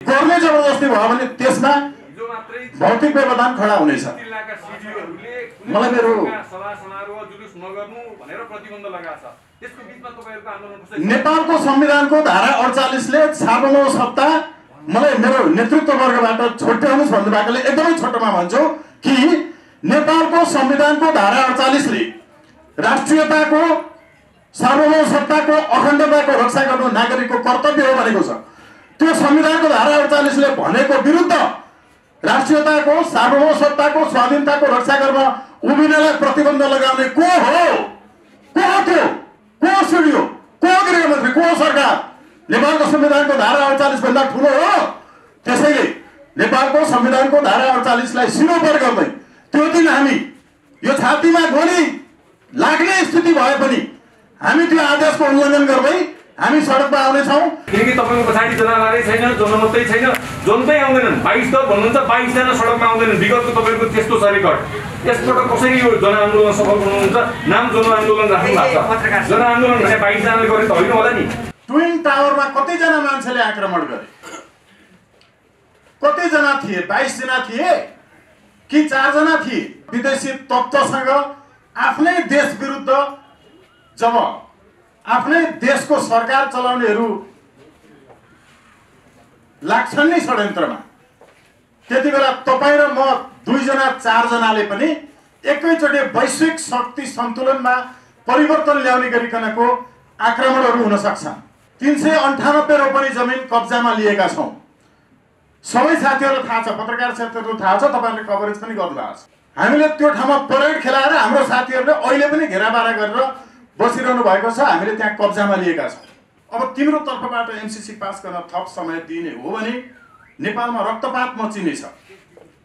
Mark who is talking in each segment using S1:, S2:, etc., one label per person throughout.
S1: गर्ने जबरजस्ती भयो भने त्यसमा भौतिक व्यवधान खडा हुनेछ। मलाई मेरो नेपालको संविधानको धारा 48 ले सार्वभौम सत्ता मलाई मेरो नेतृत्व वर्गबाट छोट्याउनुस् भन्नुभएकोले एकदमै छोटोमा भन्छु कि नेपालको संविधानको धारा 48 ले राष्ट्रियताको सार्वभौम सत्ताको अखण्डताको रक्षा गर्नु नागरिकको कर्तव्य हो भनेको छ। त्यो संविधानको धारा 48 ले भनेको विरुद्ध राष्ट्रियताको सार्वभौम सत्ताको स्वाधीनताको रक्षा गर्न उभिनलाई प्रतिबन्ध लगाउने को हो? को सिडियो, को गृहमन्त्री, को सरकार? नेपालको संविधानको धारा 48 भन्दा ठुलो हो। त्यसैले नेपालको संविधानको धारा 48 लाई सिरोपर गर्दै त्यो दिन हामी यो छातीमा गोली लाग्ने स्थिति भए पनि हामी त्यो आदेशको उल्लङ्घन गर्दै हामी सडकमा आउने छौं।
S2: किनकि तपाईको पछाडी जनालारै छैन, जोन मात्रै छैन, जोनकै आउँदैनन्। 22 त भन्नुहुन्छ, 22 जना सडकमा आउँदैनन्। विगतको तपाईको त्यस्तो छ रेकर्ड। यसपटक कसरी यो जनआन्दोलन सफल बनाउनुहुन्छ? नाम जनआन्दोलन राख्नु भएको छ। जनआन्दोलन भने 22 जनाले गरे त होइन होला नि।
S1: ट्विन टावरमा कति जना मान्छेले आक्रमण गरे? कति जना थिए? 22 जना थिए कि 4 जना थिए? विदेशी तत्त्वसँग आफ्नै देश विरुद्ध जब आफ्नै देशको सरकार चलाउनेहरू लाग्छन् नि षड्यन्त्रमा, त्यति बेला तपाईँ र म 2 जना 4 जनाले पनि एकैचोटि वैश्विक शक्ति सन्तुलनमा परिवर्तन ल्याउने गरिकनको आक्रमणहरू हुन सक्छन्। 398 रोपनी जमिन कब्जामा लिएका छौं। सबै साथीहरूलाई थाहा छ, पत्रकार क्षेत्रको थाहा छ, तपाईहरुले कभरेज पनि गर्नुभएको छ। हामीले त्यो ठाउँमा परेड खेलाएर हाम्रो साथीहरूले अहिले पनि घेराबारा गरेर बसिरहनु भएको छ। हामीले त्यहाँ कब्जामा लिएका छौं। अब तिम्रो तर्फबाट एमसीसी पास गर्न थप समय दिने हो भने नेपालमा रक्तपात मचिनेछ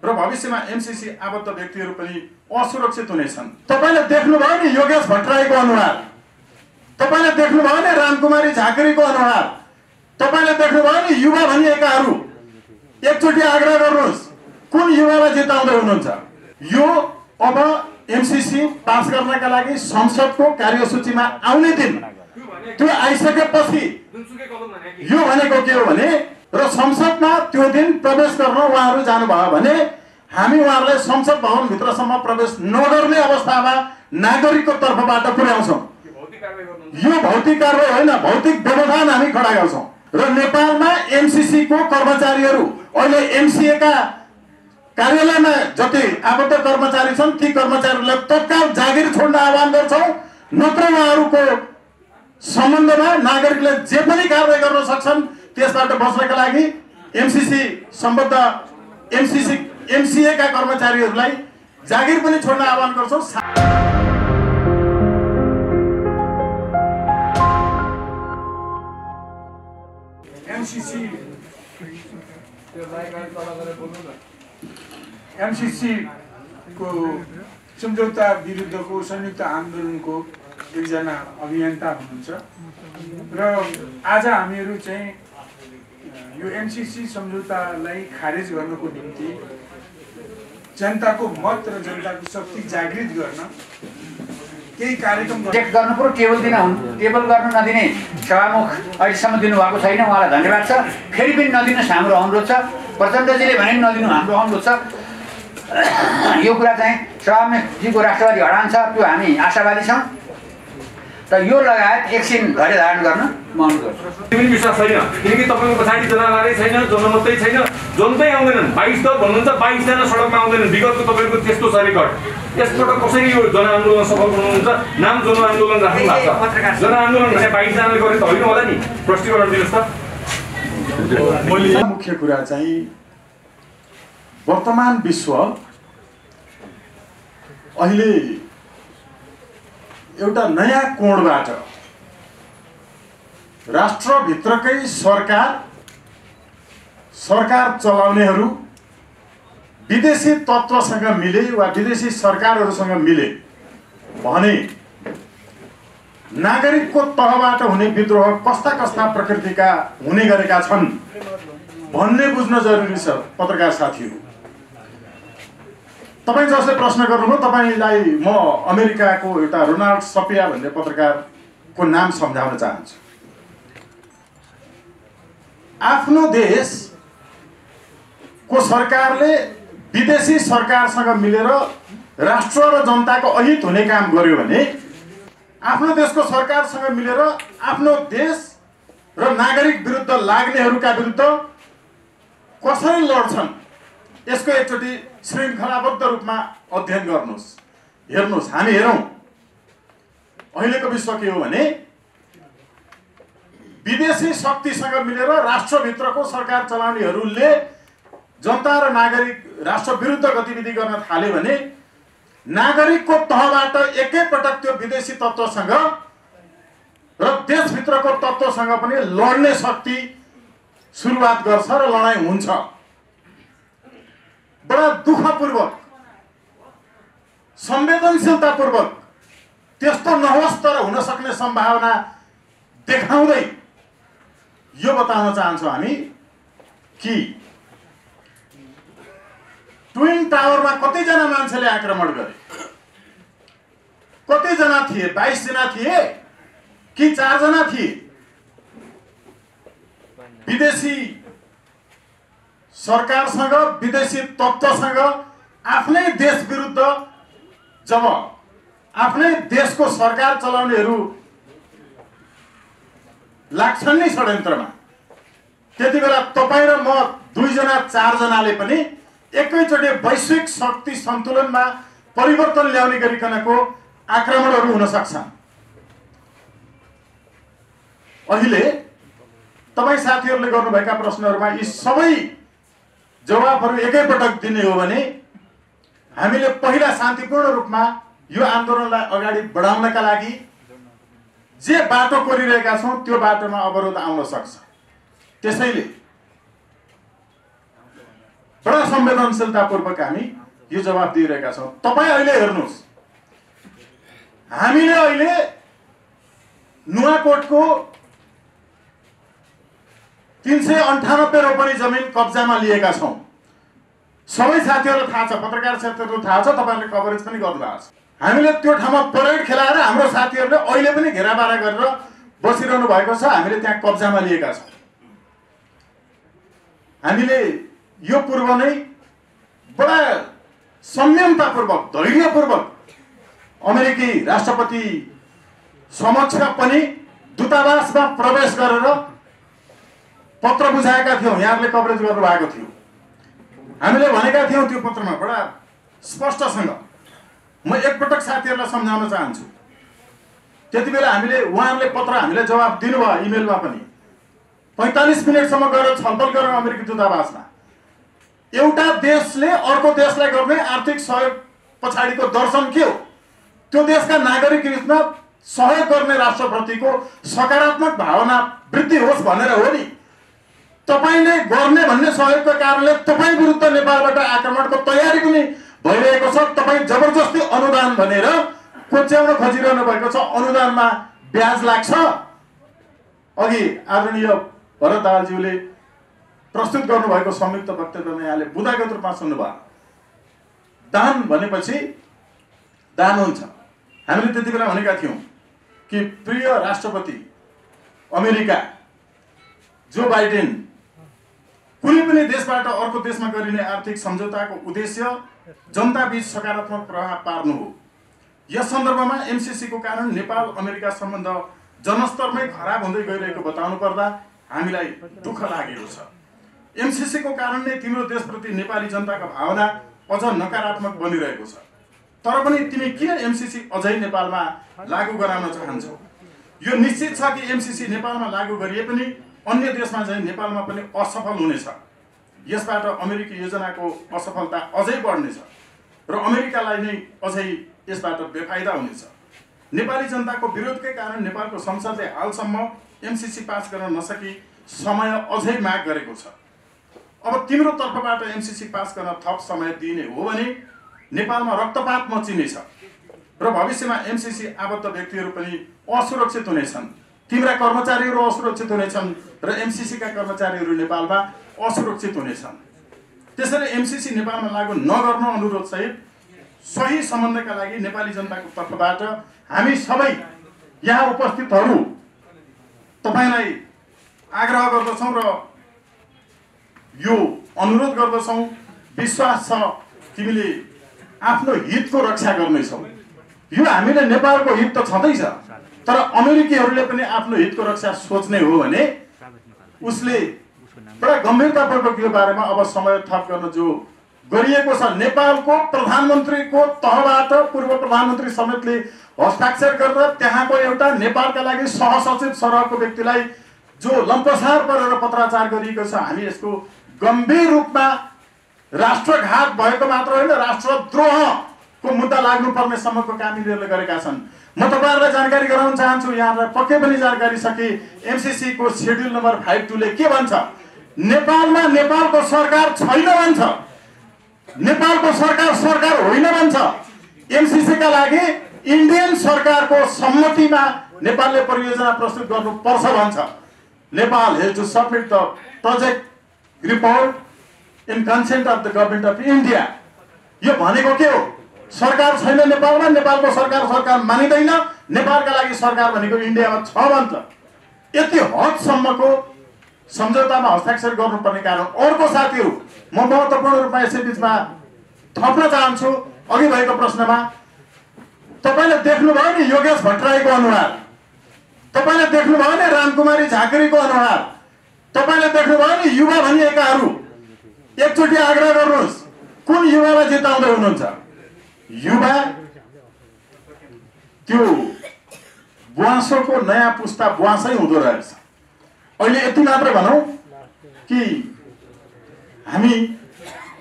S1: र भविष्यमा एमसीसी आबद्ध व्यक्तिहरू पनि असुरक्षित हुनेछन्। तपाईले देख्नुभयो नि योगेश भट्टराईको अनुहार, तपाईले देख्नुभयो नि रामकुमारी झाँक्रीको अनुहार, तपाईले देख्नुभयो नि युवा भनिएकाहरू। एकचोटि आग्रह गर्नुहोस्, कुन युवालाई जिताउँदै हुनुहुन्छ? यो अब एमसीसी पास गर्नका लागि संसदको कार्यसूचीमा आउने दिन त्यो आइसकेपछि यो भनेको के हो भने र संसदमा त्यो दिन प्रवेश गर्न उहाँहरू जानुभयो भने हामी उहाँहरूलाई संसद भवन भित्रसम्म प्रवेश नगर्ने अवस्थामा नागरिकको तर्फबाट पुर्याउँछौं। यो भौतिक कारबाही होइन, भौतिक व्यवधान हामी खडा गर्छौं। र नेपालमा एमसीसी को कर्मचारीहरू अहिले एमसीए का कार्यालयमा जति आबद्ध कर्मचारी छन् ती कर्मचारीहरूलाई तत्काल जागिर छोड्न आह्वान गर्छौं। नत्र उहाँहरूको सम्बन्धमा नागरिकले जे पनि कारबाही गर्न सक्छन्। त्यसबाट बच्नका लागि एमसीसी सम्बद्ध एमसीए का कर्मचारीहरूलाई जागिर पनि छोड्न आह्वान गर्छौं।
S3: एमसीसी को सम्झौता विरुद्धको संयुक्त आन्दोलनको एकजना अभियन्ता हुनुहुन्छ र आज हामीहरू चाहिँ यो एमसीसी सम्झौतालाई खारेज गर्नको निम्ति जनताको मत र जनताको शक्ति जागृत गर्न केही कार्यक्रम
S4: गर्नु पर्यो। टेबल गर्न नदिने सभामुख अहिलेसम्म दिनुभएको छैन, उहाँलाई धन्यवाद छ। फेरि पनि नदिनुहोस्, हाम्रो अनुरोध छ। प्रचण्डजीले भने नदिनु, हाम्रो अनुरोध छ। यो कुरा चाहिँ सभामुखजीको राष्ट्रवादी हडान छ, त्यो हामी आशावादी छौँ। र यो लगायत एकछिन धैर्य धारण गर्न म अनुरोध गर्छु।
S2: तिमी विश्वास छैन, किनकि तपाईको पछाडी जनालारै छैन, जोन मात्रै छैन, जोनकै आउँदैनन्। 22 त भन्नुहुन्छ, 22 जना सडकमा आउँदैनन्। विगतको तपाईको त्यस्तो छ रेकर्ड। यसपटक कसरी यो जनआन्दोलन सफल बनाउनुहुन्छ? नाम जनआन्दोलन राख्नु भएको छ। जनआन्दोलन भने 22 जनाले गरे त होइन होला नि। प्रश्नीकरण दिनुहोस् त।
S1: मुख्य कुरा चाहिँ वर्तमान विश्व अहिले एउटा नयाँ कोणबाट राष्ट्रभित्रकै सरकार चलाउनेहरू विदेशी तत्त्वसँग मिले वा विदेशी सरकारहरूसँग मिले भने नागरिकको तहबाट हुने विद्रोह कस्ता कस्ता प्रकृतिका हुने गरेका छन् भन्ने बुझ्न जरुरी छ। पत्रकार साथीहरू, तपाईं जसले प्रश्न गर्नुभयो, तपाईलाई म अमेरिकाको एउटा रोनाल्ड सपिया भन्ने पत्रकारको नाम सम्झाउन चाहन्छु। आफ्नो देश को सरकारले विदेशी सरकारसँग मिलेर राष्ट्र र जनताको अहित हुने काम गर्यो भने आफ्नो देशको सरकारसँग मिलेर आफ्नो देश र नागरिक विरुद्ध लाग्नेहरूका विरुद्ध कसरी लड्छन् यसको एकचोटि श्रृङ्खलाबद्ध रूपमा अध्ययन गर्नुहोस्। हेर्नुहोस्, हामी हेरौँ अहिलेको विश्व के हो भने विदेशी शक्तिसँग मिलेर राष्ट्रभित्रको सरकार चलाउनेहरूले जनता र नागरिक राष्ट्र विरुद्ध गतिविधि गर्न थाल्यो भने नागरिकको तहबाट एकैपटक त्यो विदेशी तत्त्वसँग र देशभित्रको तत्त्वसँग पनि लड्ने शक्ति सुरुवात गर्छ र लडाइँ हुन्छ। बडा दुःखपूर्वक संवेदनशीलतापूर्वक त्यस्तो नहोस् तर हुन सक्ने सम्भावना देखाउँदै यो बताउन चाहन्छौँ हामी कि ट्विन टावरमा कतिजना मान्छेले आक्रमण गरे, कतिजना थिए? 22 जना थिए कि 4 जना थिए? विदेशी सरकारसँग विदेशी तत्त्वसँग आफ्नै देश विरुद्ध जब आफ्नै देशको सरकार चलाउनेहरू लाग्छन् नि षड्यन्त्रमा, त्यति बेला तपाईँ र म 2 जना 4 जनाले पनि एकैचोटि वैश्विक शक्ति सन्तुलनमा परिवर्तन ल्याउने गरिकनको आक्रमणहरू हुन सक्छन्। अहिले तपाईँ साथीहरूले गर्नुभएका प्रश्नहरूमा यी सबै जवाबहरू एकैपटक दिने हो भने हामीले पहिला शान्तिपूर्ण रूपमा यो आन्दोलनलाई अगाडि बढाउनका लागि जे बाटो कोरिरहेका छौँ त्यो बाटोमा अवरोध आउन सक्छ। त्यसैले बडा संवेदनशीलतापूर्वक हामी यो जवाब दिइरहेका छौँ। तपाईँ अहिले हेर्नुहोस्, हामीले अहिले नुवाकोटको 398 रोपनी जमिन कब्जामा लिएका छौँ। सबै साथीहरूलाई थाहा छ, पत्रकार साथीहरूलाई थाहा छ, तपाईँहरूले कभरेज पनि गर्नुभएको छ। हामीले त्यो ठाउँमा परेड खेलाएर हाम्रो साथीहरूले अहिले पनि घेराबारा गरेर बसिरहनु भएको छ। हामीले त्यहाँ कब्जामा लिएका छौँ। हामीले यो पूर्व नै बडा संयमतापूर्वक धैर्यपूर्वक अमेरिकी राष्ट्रपति समक्ष पनि दूतावासमा प्रवेश गरेर पत्र बुझाएका थियौँ। यहाँहरूले कभरेज गर्नुभएको थियो। हामीले भनेका थियौँ त्यो पत्रमा बडा स्पष्टसँग। म एकपटक साथीहरूलाई सम्झाउन चाहन्छु। त्यति बेला हामीले उहाँहरूले पत्र हामीलाई जवाब दिनुभयो इमेलमा पनि। 45 मिनटसम्म गएर छलफल गरौँ अमेरिकी दूतावासमा। एउटा देशले अर्को देशलाई गर्ने आर्थिक सहयोग पछाडिको दर्शन के हो? त्यो देशका नागरिक हितमा सहयोग गर्ने राष्ट्रप्रतिको सकारात्मक भावना वृद्धि होस् भनेर हो नि। तपाईँले गर्ने भन्ने सहयोगको कारणले तपाईँ विरुद्ध नेपालबाट आक्रमणको तयारी पनि भइरहेको छ। तपाईँ जबरजस्ती अनुदान भनेर कोच्याउन खोजिरहनु भएको छ। अनुदानमा ब्याज लाग्छ। अघि आदरणीय भरत दाहालज्यूले प्रस्तुत गर्नुभएको संयुक्त वक्तव्यमा यहाँले बुदागत रूपमा सुन्नुभयो। दान भनेपछि दान हुन्छ। हामीले त्यति बेला भनेका थियौँ कि प्रिय राष्ट्रपति अमेरिका जो बाइडेन कुनै पनि देशबाट अर्को देशमा गरिने आर्थिक सम्झौताको उद्देश्य जनताबीच सकारात्मक प्रभाव पार्नु हो। यस सन्दर्भमा एमसीसीको कारण नेपाल अमेरिका सम्बन्ध जनस्तरमै खराब हुँदै गइरहेको बताउनु पर्दा हामीलाई दुःख लागेको छ। एमसीसीको कारण नै तिम्रो देशप्रति नेपाली जनताको भावना अझ नकारात्मक बनिरहेको छ। तर पनि तिमी किन एमसीसी अझै नेपालमा लागू गराउन चाहन्छौ? यो निश्चित छ कि एमसीसी नेपालमा लागू गरिए पनि अन्य देशमा चाहिँ नेपालमा पनि असफल हुनेछ। यसबाट अमेरिकी योजनाको असफलता अझै बढ्नेछ र अमेरिकालाई नै अझै यसबाट बेफाइदा हुनेछ। नेपाली जनताको विरोधकै कारण नेपालको संसदले हालसम्म एमसीसी पास गर्न नसकी समय अझै माग गरेको छ। अब तिम्रो तर्फबाट एमसीसी पास गर्न थप समय दिने हो भने नेपालमा रक्तपात मचिनेछ र भविष्यमा एमसीसी आबद्ध व्यक्तिहरू पनि असुरक्षित हुनेछन्। तिम्रा कर्मचारीहरू असुरक्षित हुनेछन् र एमसीसीका कर्मचारीहरू नेपालमा असुरक्षित हुनेछन्। त्यसैले एमसीसी नेपालमा लागू नगर्नु अनुरोध सहित सही सम्बन्धका लागि नेपाली जनताको तर्फबाट हामी सबै यहाँ उपस्थितहरू तपाईँलाई आग्रह गर्दछौँ र यो अनुरोध गर्दछौँ, विश्वास छ तिमीले आफ्नो हितको रक्षा गर्नेछौ। यो हामीले नेपालको हित त छँदैछ, तर अमेरिकीहरूले पनि आफ्नो हितको रक्षा सोच्ने हो भने उसले बडा गम्भीरतापूर्वक यो बारेमा अब समय थप गर्न जो गरिएको छ। नेपालको प्रधानमन्त्रीको तहबाट पूर्व प्रधानमन्त्री समेतले हस्ताक्षर गरेर त्यहाँको एउटा नेपालका लागि सहसचिव सरहको व्यक्तिलाई जो लम्पसार गरेर पत्राचार गरिएको छ, हामी यसको गम्भीर रूपमा राष्ट्रघात भएको मात्र होइन, राष्ट्रद्रोहको मुद्दा लाग्नुपर्ने सम्मको काम यिनीहरूले गरेका छन्। म तपाईँहरूलाई जानकारी गराउन चाहन्छु, यहाँलाई पक्कै पनि जानकारी छ कि एमसीसी को शेड्युल नम्बर 52 ले के भन्छ? नेपालमा नेपालको सरकार छैन भन्छ, नेपालको सरकार होइन भन्छ। एमसीसी का लागि इन्डियन सरकारको सम्मतिमा नेपालले परियोजना प्रस्तुत गर्नुपर्छ भन्छ। Nepal has to submit the project report in consent of the government of India. यो भनेको के हो? सरकार छैन नेपालमा, नेपालको सरकार मानिँदैन, नेपालका लागि सरकार भनेको इन्डियामा छ भन्छ। यति हदसम्मको सम्झौतामा हस्ताक्षर गर्नुपर्ने कारण। अर्को साथीहरू, म महत्त्वपूर्ण रूपमा यसै बिचमा थप्न चाहन्छु अघि भएको प्रश्नमा। तपाईँले देख्नुभयो नि योगेश भट्टराईको अनुहार, तपाईँले देख्नुभयो नि रामकुमारी झाँक्रीको अनुहार, तपाईँले देख्नुभयो नि युवा भनिएकाहरू। एकचोटि आग्रह गर्नुहोस्, कुन युवालाई जिताउँदै हुनुहुन्छ? युवा त्यो बुवासोको नयाँ पुस्ता बुवासै हुँदो रहेछ। अहिले यति मात्र भनौँ कि हामी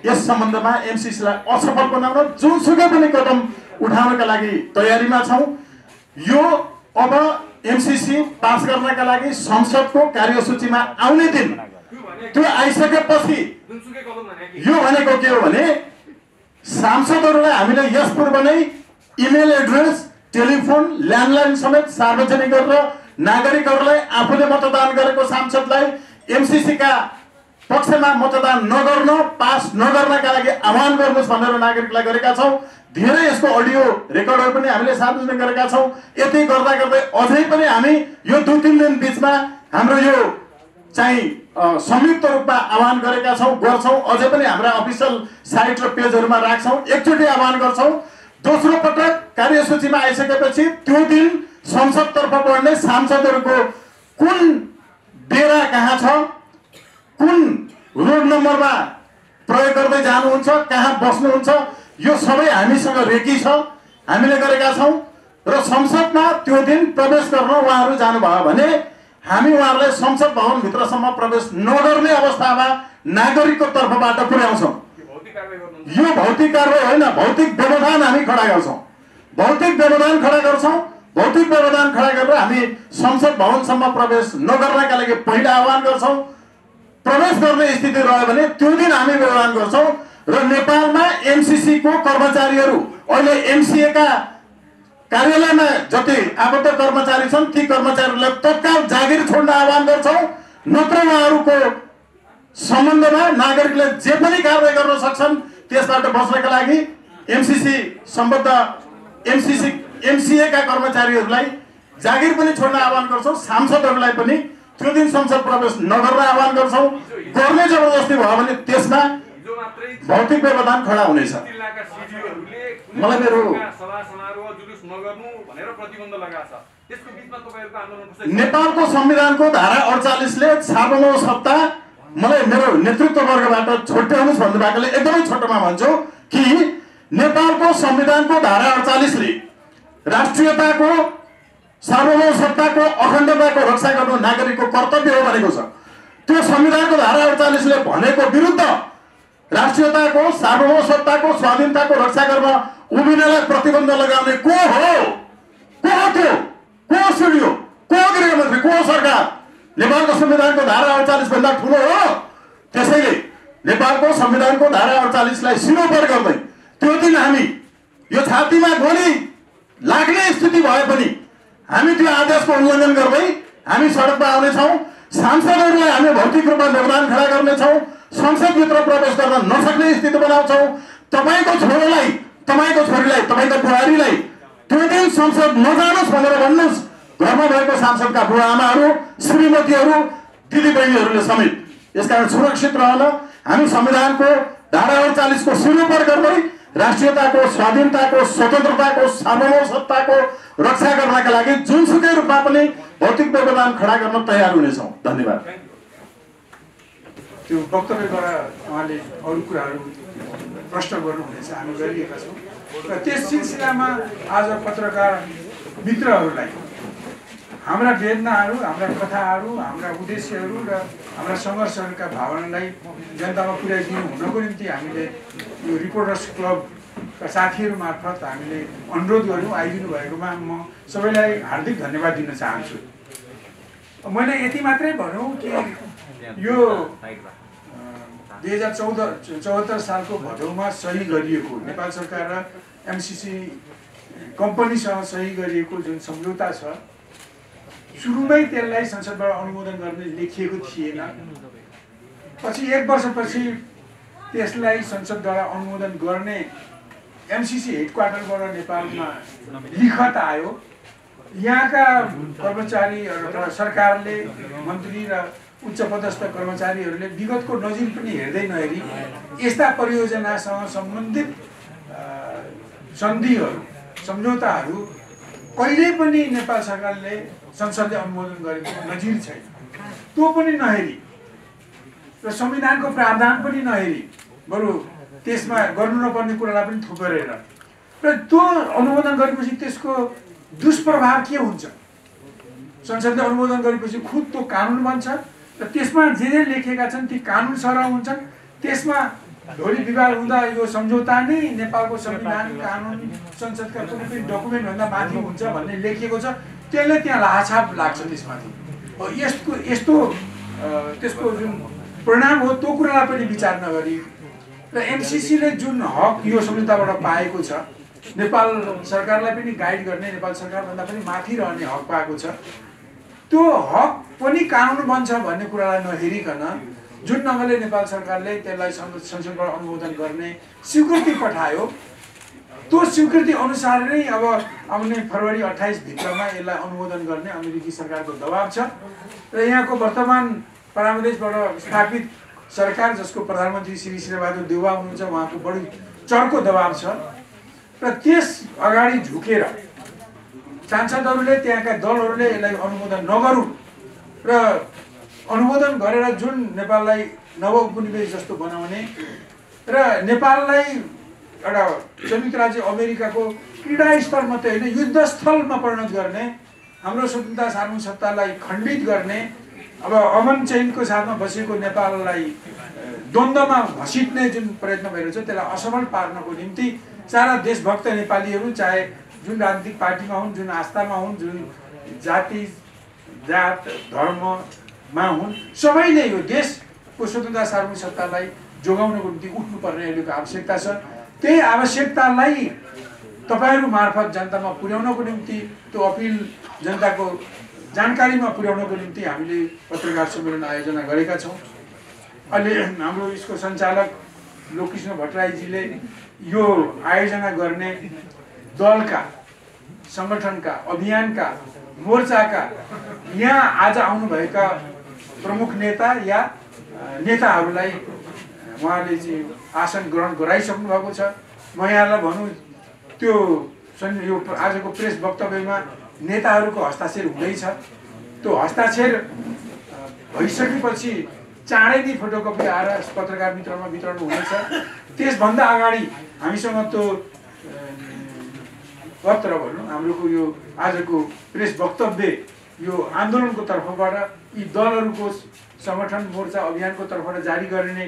S1: यस सम्बन्धमा एमसीसीलाई असफल बनाउन जुनसुकै पनि कदम उठाउनका लागि तयारीमा छौँ। यो अब एमसीसी पास गर्नका लागि संसदको कार्यसूचीमा आउने दिन त्यो आइसकेपछि यो भनेको के हो भने सांसदहरूलाई हामीले यस पूर्व नै इमेल एड्रेस, टेलिफोन, ल्यान्डलाइन समेत सार्वजनिक गरेर नागरिकहरूलाई आफूले मतदान गरेको सांसदलाई एमसीसी का पक्षमा मतदान नगर्न, पास नगर्नका लागि आह्वान गर्नुहोस् भनेर नागरिकलाई गरेका छौँ। धेरै यसको अडियो रेकर्डहरू पनि हामीले सार्वजनिक गरेका छौँ। यति गर्दा गर्दै अझै पनि हामी यो 2-3 दिन बिचमा हाम्रो यो चाहिँ संयुक्त रूपमा आह्वान गरेका छौँ, गर्छौँ। अझै पनि हाम्रा अफिसियल साइट र पेजहरूमा राख्छौँ। एकचोटि आह्वान गर्छौँ, दोस्रो पटक कार्यसूचीमा आइसकेपछि त्यो दिन संसदतर्फ बढ्ने सांसदहरूको कुन डेरा कहाँ छ, कुन रोड नम्बरमा प्रयोग गर्दै जानुहुन्छ, कहाँ बस्नुहुन्छ, यो सबै हामीसँग रेकी छ, हामीले गरेका छौँ। र संसदमा त्यो दिन प्रवेश गर्न उहाँहरू जानुभयो भने हामी उहाँहरूलाई संसद भवनभित्रसम्म प्रवेश नगर्ने अवस्थामा नागरिकको तर्फबाट पुर्याउँछौँ। यो भौतिक कारबाही होइन, भौतिक व्यवधान हामी खडा गर्छौँ। भौतिक व्यवधान खडा गर्छौँ। भौतिक व्यवधान खडा गरेर हामी संसद भवनसम्म प्रवेश नगर्नका लागि पहिला आह्वान गर्छौँ। प्रवेश गर्ने स्थिति रह्यो भने त्यो दिन हामी व्यवधान गर्छौँ। र नेपालमा एमसीसी को कर्मचारीहरू अहिले एमसीए का कार्यालयमा जति आबद्ध कर्मचारी छन् ती कर्मचारीहरूलाई तत्काल जागिर छोड्न आह्वान गर्छौँ। नत्र उहाँहरूको सम्बन्धमा नागरिकले जे पनि कारबाही गर्न सक्छन्। त्यसबाट बच्नका लागि एमसीसी सम्बद्ध एमसीए का कर्मचारीहरूलाई जागिर पनि छोड्न आह्वान गर्छौँ। सांसदहरूलाई पनि त्यो दिन संसद प्रवेश नगर्न आह्वान गर्छौँ। गर्ने जबरजस्ती भयो भने त्यसमा भौतिक व्यवधान खडा हुनेछ। मलाई मेरो नेपालको संविधानको धारा 48 ले सार्वभौम सत्ता, मलाई मेरो नेतृत्व वर्गबाट छुट्याउनुहोस् भन्नुभएकोले एकदमै छोटोमा भन्छु कि नेपालको संविधानको धारा 48 ले राष्ट्रियताको, सार्वभौम सत्ताको, अखण्डताको रक्षा गर्नु नागरिकको कर्तव्य हो भनेको छ। त्यो संविधानको धारा 48 ले भनेको विरुद्ध राष्ट्रियताको, सार्वभौम सत्ताको, स्वाधीनताको रक्षा गर्न उभिनलाई प्रतिबन्ध लगाउने को हो? त्यो को सिडियो, को गृहमन्त्री, को सरकार? नेपालको संविधानको धारा 48 भन्दा ठुलो हो। त्यसैले नेपालको संविधानको धारा 48 लाई सिरोपर गर्दै त्यो दिन हामी यो छातीमा गोली लाग्ने स्थिति भए पनि हामी त्यो आदेशको उल्लङ्घन गर्दै हामी सडकमा आउनेछौँ। सांसदहरूलाई हामी भौतिक रूपमा व्यवधान खडा गर्नेछौँ। संसदभित्र प्रवेश गर्न नसक्ने स्थिति बनाउँछौँ। तपाईँको छोरालाई, तपाईँको छोरीलाई, तपाईँको बुहारीलाई त्यो दिन संसद नजानुहोस् भनेर भन्नुहोस्। घरमा भएको सांसदका बुवा आमाहरू, श्रीमतीहरू, दिदीबहिनीहरूले समेत यसकारण सुरक्षित रहन हामी संविधानको धारा 48 को सिरोपर गर्दै राष्ट्रियताको, स्वाधीनताको, स्वतन्त्रताको, सार्वभौम सत्ताको रक्षा गर्नका लागि जुनसुकै रूपमा पनि भौतिक व्यवधान खडा गर्न तयार हुनेछौँ। धन्यवाद।
S3: त्यो वक्तव्यबाट उहाँले अरू कुराहरू प्रश्न गर्नुहुनेछ, हामी गरिएका छौँ र त्यस सिलसिलामा आज पत्रकार मित्रहरूलाई हाम्रा वेदनाहरू, हाम्रा कथाहरू, हाम्रा उद्देश्यहरू र हाम्रा सङ्घर्षहरूका भावनालाई जनतामा पुर्याइदिनु हुनको निम्ति हामीले यो रिपोर्टर्स क्लबका साथीहरू मार्फत हामीले अनुरोध गऱ्यौँ। आइदिनु भएकोमा म सबैलाई हार्दिक धन्यवाद दिन चाहन्छु। मैले यति मात्रै भनौँ कि यो 2074 सालको भदौमा सही गरिएको नेपाल सरकार र एमसिसी कम्पनीसँग सही गरिएको जुन सम्झौता छ, सुरुमै त्यसलाई संसदबाट अनुमोदन गर्ने लेखिएको थिएन। पछि 1 वर्षपछि त्यसलाई संसदद्वारा अनुमोदन गर्ने एमसिसी हेडक्वार्टरबाट नेपालमा लिखत आयो। यहाँका कर्मचारी र सरकारले, मन्त्री र उच्च पदस्थ कर्मचारीहरूले विगतको नजिर पनि हेर्दै नहेरी यस्ता परियोजनासँग सम्बन्धित सन्धिहरू, सम्झौताहरू कहिल्यै पनि नेपाल सरकारले संसदले अनुमोदन गरेको नजिर छैन। त्यो पनि नहेरी र संविधानको प्रावधान पनि नहेरी, बरु त्यसमा गर्नु नपर्ने कुरालाई पनि थुपेर र त्यो अनुमोदन गरेपछि त्यसको दुष्प्रभाव के हुन्छ? संसदले अनुमोदन गरेपछि खुद त्यो कानुन बन्छ र त्यसमा जे लेखेका छन् ती कानुन सरह हुन्छन्। त्यसमा ढोली विवाद हुँदा यो सम्झौता नै नेपालको संविधान, कानुन, संसदका कुनै पनि डकुमेन्टभन्दा माथि हुन्छ भन्ने लेखिएको छ। त्यसले त्यहाँ लाछाप लाग्छ त्यसमाथि। यस्तो त्यसको जुन परिणाम हो त्यो कुरालाई पनि विचार नगरी र एमसिसीले जुन हक यो सम्झौताबाट पाएको छ, नेपाल सरकारलाई पनि गाइड गर्ने, नेपाल सरकारभन्दा पनि माथि रहने हक पाएको छ, त्यो हक पनि कानुन बन्छ भन्ने कुरालाई नहेरिकन जुन ढङ्गले नेपाल सरकारले त्यसलाई संसदबाट अनुमोदन गर्ने स्वीकृति पठायो, त्यो स्वीकृति अनुसार नै अब आउने फरवरी 28 भित्रमा यसलाई अनुमोदन गर्ने अमेरिकी सरकारको दबाब छ र यहाँको वर्तमान प्राविधिकबाट स्थापित सरकार, जसको प्रधानमन्त्री श्री शेरबहादुर देउवा हुनुहुन्छ, उहाँको बढी चर्को दबाब छ र त्यस अगाडि झुकेर सांसदहरूले, त्यहाँका दलहरूले यसलाई अनुमोदन नगरौँ र अनुमोदन गरेर जुन नेपाललाई नव उपनिवेश जस्तो बनाउने र नेपाललाई एउटा संयुक्त राज्य अमेरिकाको क्रीडा स्थल मात्रै होइन, युद्धस्थलमा परिणत गर्ने, हाम्रो स्वतन्त्रता, सार्वभौमसत्तालाई खण्डित गर्ने, अब अमन चैनको साथमा बसेको नेपाललाई द्वन्द्वमा घसिट्ने जुन प्रयत्न भइरहेको छ, त्यसलाई असफल पार्नको निम्ति सारा देशभक्त नेपालीहरू, चाहे जुन राजनीतिक पार्टीमा हुन्, जुन आस्थामा हुन्, जुन जाति, जात, धर्ममा हुन्, सबैले यो देशको स्वतन्त्रता, सार्वभौमसत्तालाई जोगाउनको निम्ति उठ्नुपर्ने अहिलेको आवश्यकता छ। त्यही आवश्यकतालाई तपाईँहरू मार्फत जनतामा पुर्याउनको निम्ति, त्यो अपिल जनताको जानकारीमा पुर्याउनको निम्ति हामीले पत्रकार सम्मेलन आयोजना गरेका छौँ। अहिले हाम्रो यसको सञ्चालक लोककृष्ण भट्टराईजीले यो आयोजना गर्ने दलका, सङ्गठनका, अभियानका, मोर्चाका यहाँ आज आउनुभएका प्रमुख नेता या नेताहरूलाई उहाँले चाहिँ आसन ग्रहण गराइसक्नु भएको छ। म यहाँलाई भनौँ, त्यो यो आजको प्रेस वक्तव्यमा नेताहरूको हस्ताक्षर हुँदैछ। त्यो हस्ताक्षर भइसकेपछि चाँडै नै फोटोकपी आएर पत्रकार मित्रमा वितरण हुनेछ। त्यसभन्दा अगाडि हामीसँग त्यो पत्र भनौँ, हाम्रो यो आजको प्रेस वक्तव्य यो आन्दोलनको तर्फबाट, यी दलहरूको सङ्गठन, मोर्चा, अभियानको तर्फबाट जारी गरिने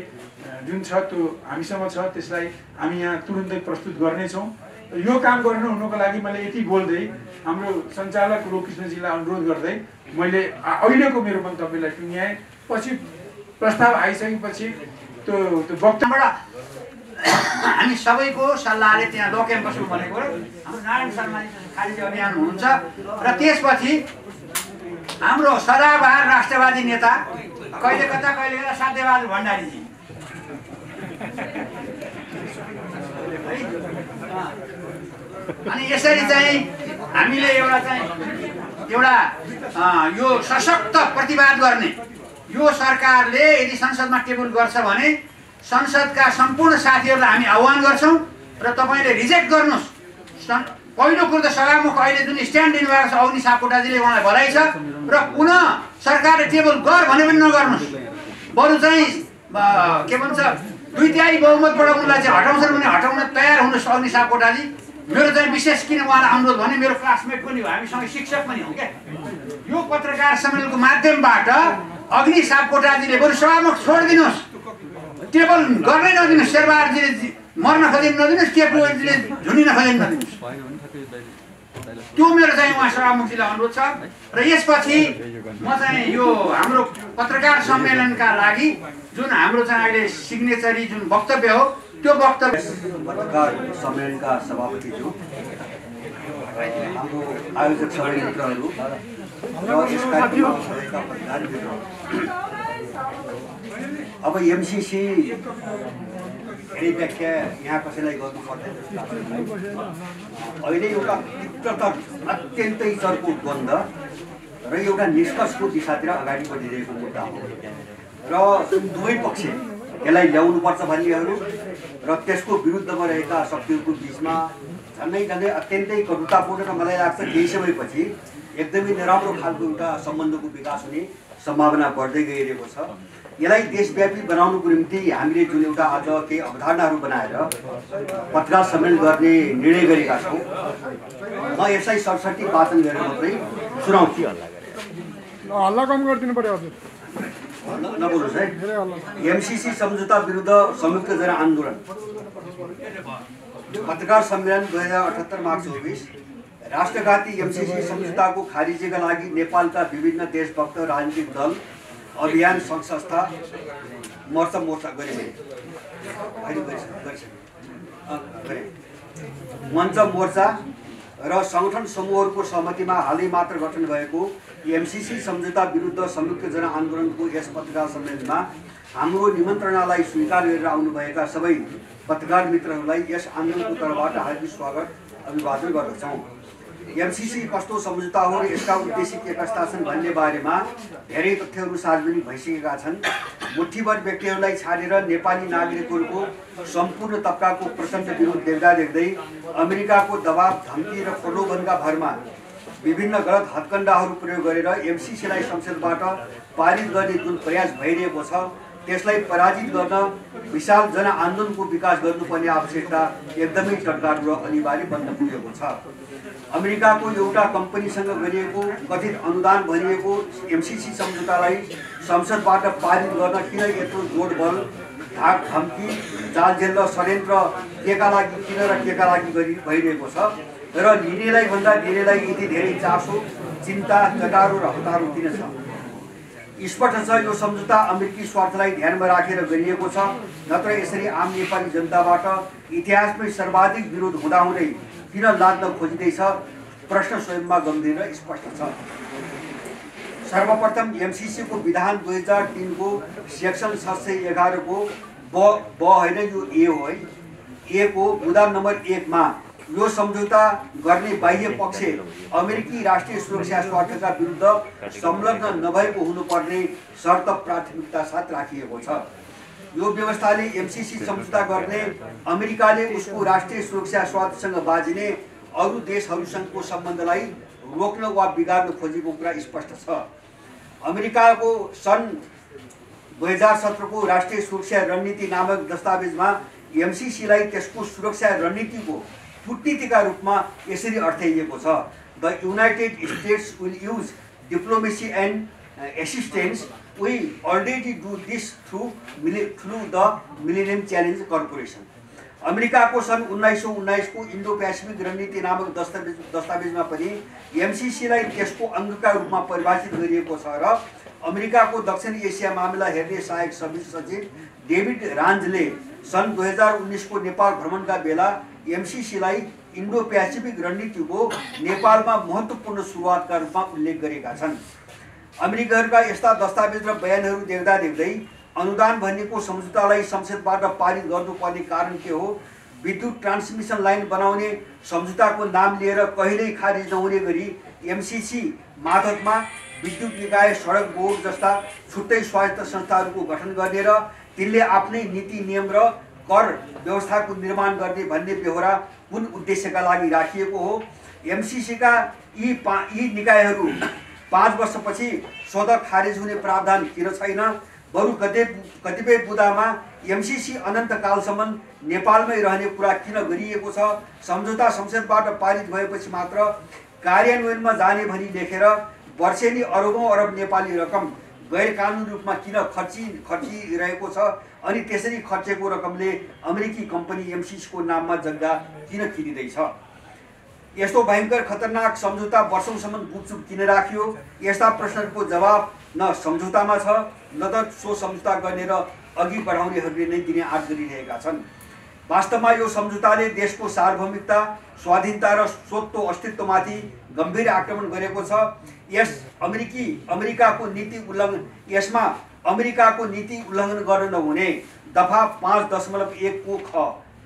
S3: जुन छ त्यो हामीसँग छ, त्यसलाई हामी यहाँ तुरुन्तै प्रस्तुत गर्नेछौँ। यो काम गर्नु हुनुको लागि मैले यति बोल्दै हाम्रो सञ्चालक लोककृष्णजीलाई अनुरोध गर्दै मैले अहिलेको मेरो मन्तव्यलाई टुङ्ग्याएँ। पछि प्रस्ताव आइसकेपछि त्यो वक्तव्यबाट
S4: हामी सबैको सल्लाहले त्यहाँ ल क्याम्पसको भनेको हाम्रो नारायण शर्माजी खालिजी अभियान हुनुहुन्छ र त्यसपछि हाम्रो सदाबहार राष्ट्रवादी नेता कहिले कता साध्यबहादुर भण्डारीजी, अनि यसरी चाहिँ हामीले एउटा यो सशक्त प्रतिवाद गर्ने यो सरकारले यदि संसदमा टेबल गर्छ भने संसदका सम्पूर्ण साथीहरूलाई हामी आह्वान गर्छौँ र तपाईँले रिजेक्ट गर्नुहोस्। पहिलो कुरो त सभामुख अहिले जुन स्ट्यान्ड लिनुभएको छ अग्नि सापकोटाजीले उहाँलाई बधाई छ र पुनः सरकारले टेबल गर भने पनि नगर्नुहोस्। बरु चाहिँ के भन्छ 2/3 बहुमतबाट उनलाई चाहिँ हटाउँछन् भने हटाउन तयार हुनुहोस् अग्नि सापकोटाजी। मेरो चाहिँ विशेष किन उहाँलाई अनुरोध भने मेरो क्लासमेट पनि हो, हामीसँग शिक्षक पनि हो क्या। यो पत्रकार सम्मेलनको माध्यमबाट अग्नि सापकोटाजीले बरु सभामुख छोडिदिनुहोस्, टेबल गर्नै नदिनुहोस्, शेरबहादुरजीले मर्न खोजेन नदिनुहोस्, केपुजीले झुनिन खोजेन नदिनुहोस्। त्यो मेरो चाहिँ उहाँ सभामुखजीलाई अनुरोध छ। र यसपछि म चाहिँ यो हाम्रो पत्रकार सम्मेलनका लागि जुन हाम्रो चाहिँ अहिले सिग्नेचरी जुन वक्तव्य हो त्यो वक्तव्य
S5: पत्रकार सम्मेलनका सभापतिज्यू, हाम्रो आयोजक सबै मित्रहरू र यस कार्यक्रममा भएका पत्रकार मित्रहरू, अब एमसीसी धेरै व्याख्या यहाँ कसैलाई गर्नु पर्दैन जस्तो लाग्छ मलाई। अहिले एउटा तीव्रतर अत्यन्तै चर्को द्वन्द र एउटा निष्कर्षको दिशातिर अगाडि बढिरहेको मुद्दा हो र दुवै पक्ष यसलाई ल्याउनुपर्छ भन्नेहरू र त्यसको विरुद्धमा रहेका शक्तिहरूको बिचमा झन्डै अत्यन्तै कटुतापूर्ण र मलाई लाग्छ केही समयपछि एकदमै नराम्रो खालको एउटा सम्बन्धको विकास हुने सम्भावना बढ्दै गइरहेको छ। यसलाई देशव्यापी बनाउनुको निम्ति हामीले जुन एउटा आज केही अवधारणाहरू बनाएर पत्रकार सम्मेलन गर्ने निर्णय गरेका छौँ, म यसलाई सरसट्टै वाचन गरेर मात्रै सुनाउँछु।
S6: हल्ला कम गरिदिनु पर्यो हजुर,
S5: नबोल्नुहोस् है। एमसीसी सम्झौता विरुद्ध संयुक्त जनआन्दोलन पत्रकार सम्मेलन 2078 माघ 24। राष्ट्रघाती एमसीसी सम्झौताको खारिजीका लागि नेपालका विभिन्न देशभक्त राजनीतिक दल, अभियान, सङ्घ संस्था, मोर्चा गरे मञ्च, मोर्चा र सङ्गठन समूहहरूको सहमतिमा हालै मात्र गठन भएको एमसीसी सम्झौता विरुद्ध संयुक्त जनआन्दोलनको यस पत्रकार सम्मेलनमा हाम्रो निमन्त्रणालाई स्वीकार गरेर आउनुभएका सबै पत्रकार मित्रहरूलाई यस आन्दोलनको तर्फबाट हार्दिक स्वागत अभिवादन गर्दछौँ। एमसीसी कस्तो सम्झौता हो र यसका उद्देश्य के कस्ता छन् भन्ने बारेमा धेरै तथ्यहरू सार्वजनिक भइसकेका छन्। मुठ्ठीभर व्यक्तिहरूलाई छाडेर नेपाली नागरिकहरूको सम्पूर्ण तबकाको प्रचण्ड विरोध देख्दै अमेरिकाको दबाव, धम्की र प्रलोभनका भरमा विभिन्न गलत हत्कण्डाहरू प्रयोग गरेर एमसीसीलाई संसदबाट पारित गर्ने जुन प्रयास भइरहेको छ त्यसलाई पराजित गर्न विशाल जनआन्दोलनको विकास गर्नुपर्ने आवश्यकता एकदमै टटकार र अनिवार्य बन्न पुगेको छ। अमेरिकाको एउटा कम्पनीसँग गरिएको कथित अनुदान भनिएको एमसीसी सम्झौतालाई संसदबाट पारित गर्न किन यत्रो जोड बल, धाक, धम्की, जालझेल र षड्यन्त्र केका लागि भइरहेको छ र लिनेलाई भन्दा दिनेलाई यति धेरै चासो, चिन्ता, चटारो र हतारो किन छ? स्पष्ट छ यो सम्झौता अमेरिकी स्वार्थलाई ध्यानमा राखेर गरिएको छ, नत्र यसरी आम नेपाली जनताबाट इतिहासमै सर्वाधिक विरोध हुँदाहुँदै किन लाद्न खोजिँदैछ? प्रश्न स्वयंमा गम्भीर र स्पष्ट छ। सर्वप्रथम एमसीसी को विधान 2003 को सेक्सन 711 को ब होइन, यो ए हो है। ए को बुदा नम्बर 1 मा यो सम्झौता गर्ने बाह्य पक्ष अमेरिकी राष्ट्रिय सुरक्षा स्वार्थका विरुद्ध संलग्न नभएको हुनुपर्ने शर्त प्राथमिकता साथ राखिएको छ। यो व्यवस्थाले एमसीसी सम्झौता गर्ने अमेरिकाले उसको राष्ट्रिय सुरक्षा स्वार्थसँग बाजिने अरू देशहरूसँगको सम्बन्धलाई रोक्न वा बिगार्न खोजेको कुरा स्पष्ट छ। अमेरिकाको सन् 2017 को राष्ट्रिय सुरक्षा रणनीति नामक दस्तावेजमा एमसीसीलाई त्यसको सुरक्षा रणनीतिको कूटनीतिका रूपमा यसरी अर्थाइएको छ: the United States will use diplomacy and assistance, we already do this through the millennium challenge corporation. अमेरिकाको सन् 1919 को इन्डो पेसिफिक रणनीति नामक दस्तावेजमा पनि एमसीसीलाई त्यसको अङ्गका रूपमा परिभाषित गरिएको छ र अमेरिकाको दक्षिण एसिया मामिला हेर्ने सहायक सचिव डेभिड रान्जले सन् 2019 को नेपाल भ्रमणका बेला एमसीसीलाई इन्डो पेसिफिक रणनीतिको नेपालमा महत्त्वपूर्ण सुरुवातका रूपमा उल्लेख गरेका छन्। अमेरिकाका यस्ता दस्तावेज र बयानहरू देख्दै अनुदान भनेको सम्झौतालाई संसदबाट पारित गर्नुपर्ने कारण के हो? विद्युत ट्रान्समिसन लाइन बनाउने सम्झौताको नाम लिएर कहिल्यै खारिज नहुने गरी एमसीसी मार्फतमा विद्युत निकाय, सडक बोर्ड जस्ता छुट्टै स्वायत्त संस्थाहरूको गठन गर्ने र तिनले आफ्नै नीति नियम र कर व्यवस्थाको निर्माण गर्ने भन्ने बेहोरा कुन उद्देश्यका लागि राखिएको हो? एमसीसीका यी निकायहरू 5 वर्षपछि स्वतः खारेज हुने प्रावधान किन छैन? बरु कतिपय बुदामा एमसीसी अनन्तकालसम्म नेपालमै रहने कुरा किन गरिएको छ? सम्झौता संसदबाट पारित भएपछि मात्र कार्यान्वयनमा जाने भनी लेखेर वर्षेनी अरबौं अरब नेपाली रकम गैर कानुनी रूपमा किन खर्चिरहेको छ? अनि त्यसरी खर्चेको रकमले अमेरिकी कम्पनी एमसीसीको नाममा जग्गा किन किनिँदैछ? यस्तो भयङ्कर खतरनाक सम्झौता वर्षौंसम्म गुपचुप किन राखियो? यस्ता प्रश्नहरूको जवाब न सम्झौतामा छ, न त सो सम्झौता गर्ने र अघि बढाउनेहरूले नै दिने आँट गरिरहेका छन्। वास्तवमा यो सम्झौताले देशको सार्वभौमिकता, स्वाधीनता र स्वतन्त्र अस्तित्वमाथि गम्भीर आक्रमण गरेको छ। यसमा अमेरिकाको नीति उल्लङ्घन गर्न नहुने दफा 5.1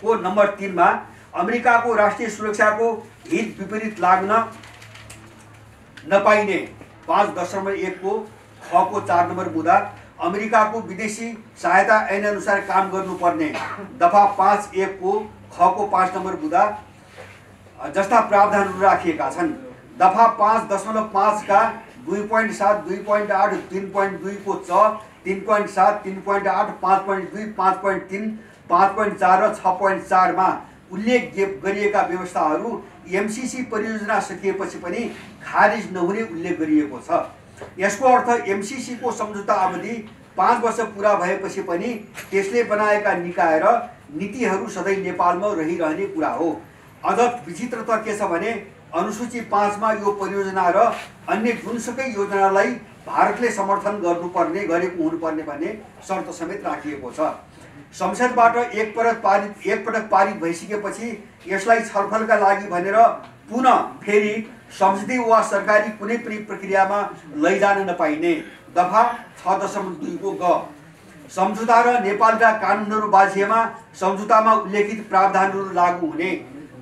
S5: को नम्बर 3 मा अमेरिकाको राष्ट्रिय सुरक्षाको हित विपरीत लाग्न नपाइने 5.1 को 4 नम्बर बुदा अमेरिकाको विदेशी सहायता ऐन अनुसार काम गर्नुपर्ने दफा 5.1 को 5 नम्बर बुदा जस्ता प्रावधानहरू राखिएका छन्। दफा 5.5 का 2.7, 2.8, 3.2 को 3.7, 3.8, 5.2, 5.3, 5.4 र 6.4 मा उल्लेख गरिएका व्यवस्थाहरू एमसीसी परियोजना सकिएपछि पनि खारिज नहुने उल्लेख गरिएको छ। यसको अर्थ एमसीसी को सम्झौता अवधि 5 वर्ष पूरा भएपछि पनि त्यसले बनाएका निकाय र नीतिहरू सधैँ नेपालमा रहिरहने कुरा हो। अझ विचित्रता के छ भने अनुसूची 5 मा यो परियोजना र अन्य जुनसुकै योजनालाई भारतले समर्थन गरेको हुनुपर्ने भन्ने शर्त समेत राखिएको छ। संसदबाट एकपटक पारित भइसकेपछि यसलाई छलफलका लागि भनेर पुनः फेरि संसदीय वा सरकारी कुनै पनि प्रक्रियामा लैजान नपाइने दफा 6.2 को ग सम्झौता र नेपालका कानुनहरू बाझिएमा सम्झौतामा उल्लेखित प्रावधानहरू लागू हुने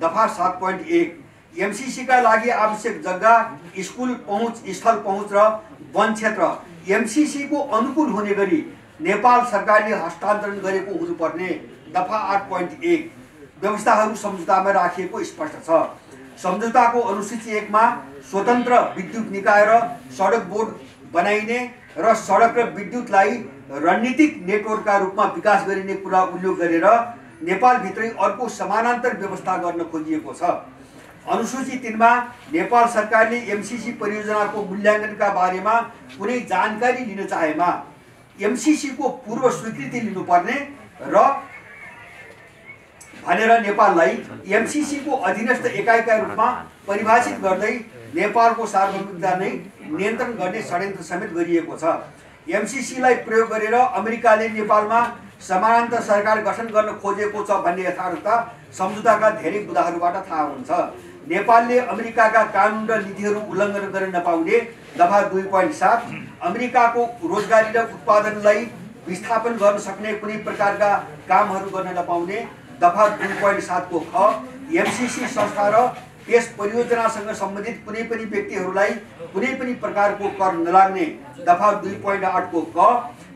S5: दफा 7.1 एमसीसी का लागि आवश्यक जग्गा, स्कुल पहुँच, स्थल पहुँच र वन क्षेत्र एमसीसी को अनुकूल हुने गरी नेपाल सरकारले हस्तान्तरण गरेको हुनुपर्ने दफा 8.1 व्यवस्थाहरू सम्झौतामा राखिएको स्पष्ट छ। सम्झौताको अनुसूची 1 मा स्वतन्त्र विद्युत निकाय र सडक बोर्ड बनाइने र सडक र विद्युतलाई रणनीतिक नेटवर्कका रूपमा विकास गरिने कुरा उल्लेख गरेर नेपालभित्रै अर्को समानान्तर व्यवस्था गर्न खोजिएको छ। अनुसूची 3 मा नेपाल सरकारले एमसीसी परियोजनाको मूल्याङ्कनका बारेमा कुनै जानकारी लिन चाहेमा एमसीसी को पूर्व स्वीकृति लिनुपर्ने र भनेर नेपाललाई एमसीसी को अधीनस्थ एकाइका रूपमा परिभाषित गर्दै नेपालको सार्वभौमिकता नै नियन्त्रण गर्ने षड्यन्त्र समेत गरिएको छ। एमसीसी लाई प्रयोग गरेर अमेरिकाले नेपालमा समानान्तर सरकार गठन गर्न खोजेको छ भन्ने यथार्थता सम्झौताका धेरै बुदाहरूबाट थाहा हुन्छ। नेपालले अमेरिकाका कानुन र नीतिहरू उल्लङ्घन गर्न नपाउने दफा 2.7 अमेरिकाको रोजगारी र उत्पादनलाई विस्थापन गर्न सक्ने कुनै प्रकारका कामहरू गर्न नपाउने दफा 2.7 को ख एमसीसी संस्था र त्यस परियोजनासँग सम्बन्धित कुनै पनि व्यक्तिहरूलाई कुनै पनि प्रकारको कर नलाग्ने दफा 2.8 को क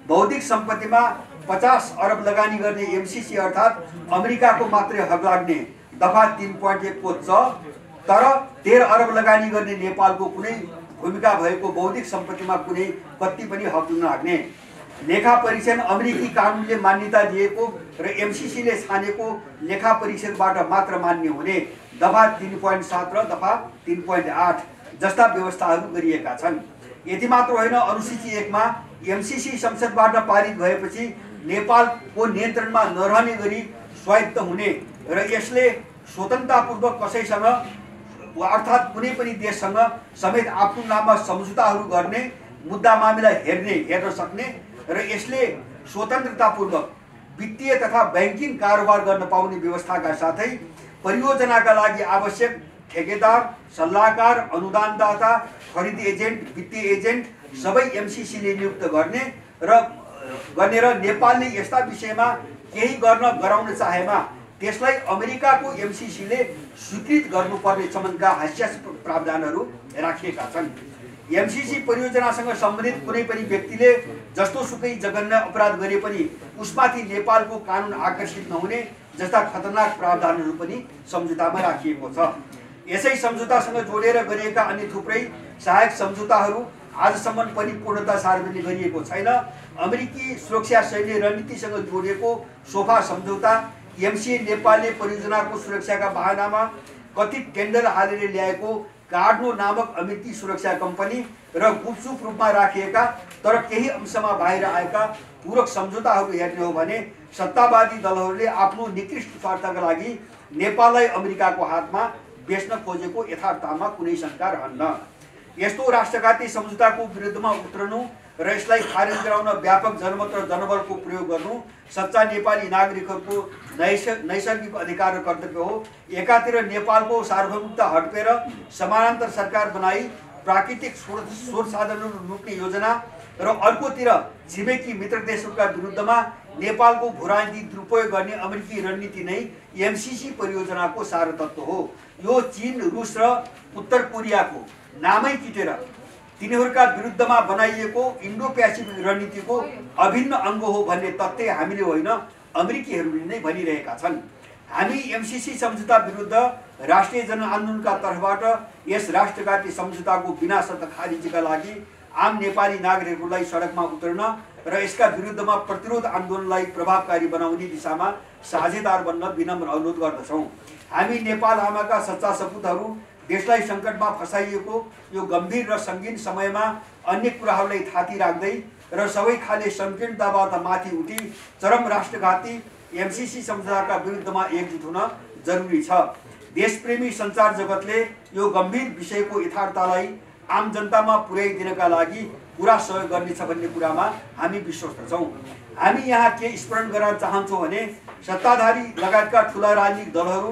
S5: बौद्धिक सम्पत्तिमा 50 अरब लगानी गर्ने एमसीसी अर्थात् अमेरिकाको मात्रै हक लाग्ने दफा 3.1 को च तर 13 अरब लगानी गर्ने नेपालको कुनै भूमिका भएको बौद्धिक सम्पत्तिमा कुनै कति पनि हक नलाग्ने लेखा परीक्षण अमेरिकी कानुनले मान्यता दिएको र एमसीसीले छानेको लेखा परीक्षणबाट मात्र मान्य हुने दफा 3.7 र दफा 3.8 जस्ता व्यवस्थाहरू गरिएका छन्। यति मात्र होइन, अनुसूची 1 मा एमसीसी संसदबाट पारित भएपछि नेपालको नियन्त्रणमा नरहने गरी स्वायत्त हुने र यसले स्वतन्त्रतापूर्वक कसैसँग अर्थात् कुनै पनि देशसँग समेत आफ्नो नाममा सम्झौताहरू गर्ने मुद्दा मामिला हेर्न सक्ने र यसले स्वतन्त्रतापूर्वक वित्तीय तथा बैंकिङ कारोबार गर्न पाउने व्यवस्थाका साथै परियोजनाका लागि आवश्यक ठेकेदार, सल्लाहकार, अनुदानदाता, खरिद एजेन्ट, वित्तीय एजेन्ट सबै एमसीसीले नियुक्त गर्ने र नेपालले यस्ता विषयमा केही गराउन चाहेमा त्यसलाई अमेरिकाको एमसीसीले स्वीकृत गर्नुपर्ने सम्बन्धका हास्यास्पद प्रावधानहरू राखिएका छन्। एमसीसी परियोजनासँग सम्बन्धित कुनै पनि व्यक्तिले जस्तोसुकै जघन्य अपराध गरे पनि उसमाथि नेपालको कानुन आकर्षित नहुने जस्ता खतरनाक प्रावधानहरू पनि सम्झौतामा राखिएको छ। यसै सम्झौतासँग जोडेर गरिएका अन्य थुप्रै सहायक सम्झौताहरू आजसम्म पनि पूर्णता सार्वजनिक गरिएको छैन। अमेरिकी सुरक्षा सैन्य रणनीतिसँग जोडिएको सोफा सम्झौता, एमसिए नेपालले परियोजनाको सुरक्षाका बहानामा कथित टेन्डर हालेर ल्याएको कार्डो नामक अमेरिकी सुरक्षा कम्पनी र गुपचुप रूपमा राखिएका तर केही अंशमा बाहिर आएका पूरक सम्झौताहरू हेर्ने हो भने सत्तावादी दलहरूले आफ्नो निकृष्ट स्वार्थका लागि नेपाललाई अमेरिकाको हातमा बेच्न खोजेको यथार्थमा कुनै शङ्का रहन्न। यस्तो राष्ट्रघाती सम्झौताको विरुद्धमा उत्रनु र यसलाई खारेज गराउन व्यापक जनमत र जनबलको प्रयोग गर्नु सच्चा नेपाली नागरिकहरूको नैसर्गिक अधिकार र कर्तव्य हो। एकातिर नेपालको सार्वभौमता हड्पेर समानान्तर सरकार बनाई प्राकृतिक स्रोत साधनहरू लुट्ने योजना र अर्कोतिर छिमेकी मित्र देशहरूका विरुद्धमा नेपालको भूराजनीति दुरुपयोग गर्ने अमेरिकी रणनीति नै एमसीसी परियोजनाको सारतत्व हो। यो चीन, रुस र उत्तर कोरियाको नामै किटेर तिनीहरूका विरुद्धमा बनाइएको इन्डो पेसिफिक रणनीतिको अभिन्न अङ्ग हो भन्ने तथ्य हामीले होइन अमेरिकीहरूले नै भनिरहेका छन्। हामी एमसीसी सम्झौता विरुद्ध राष्ट्रिय जनआन्दोलनका तर्फबाट यस राष्ट्रघाती सम्झौताको बिना शर्त खारिजका लागि आम नेपाली नागरिकहरूलाई सडकमा उत्रन र यसका विरुद्धमा प्रतिरोध आन्दोलनलाई प्रभावकारी बनाउने दिशामा साझेदार बन्न विनम्र अनुरोध गर्दछौँ। हामी नेपाल आमाका सच्चा सपुतहरू देशलाई सङ्कटमा फसाइएको यो गम्भीर र सङ्गीन समयमा अन्य कुराहरूलाई थाती राख्दै र सबै खाले सङ्कीर्णताबाट माथि उठी चरम राष्ट्रघाती एमसीसी सम्झौताका विरुद्धमा एकजुट हुन जरुरी छ। देशप्रेमी सञ्चार जगतले यो गम्भीर विषयको यथार्थलाई आम जनतामा पुर्याइदिनका लागि पुरा सहयोग गर्नेछ भन्ने कुरामा हामी विश्वस्त छौँ। हामी यहाँ के स्मरण गर्न चाहन्छौँ भने सत्ताधारी लगायतका ठुला राजनीतिक दलहरू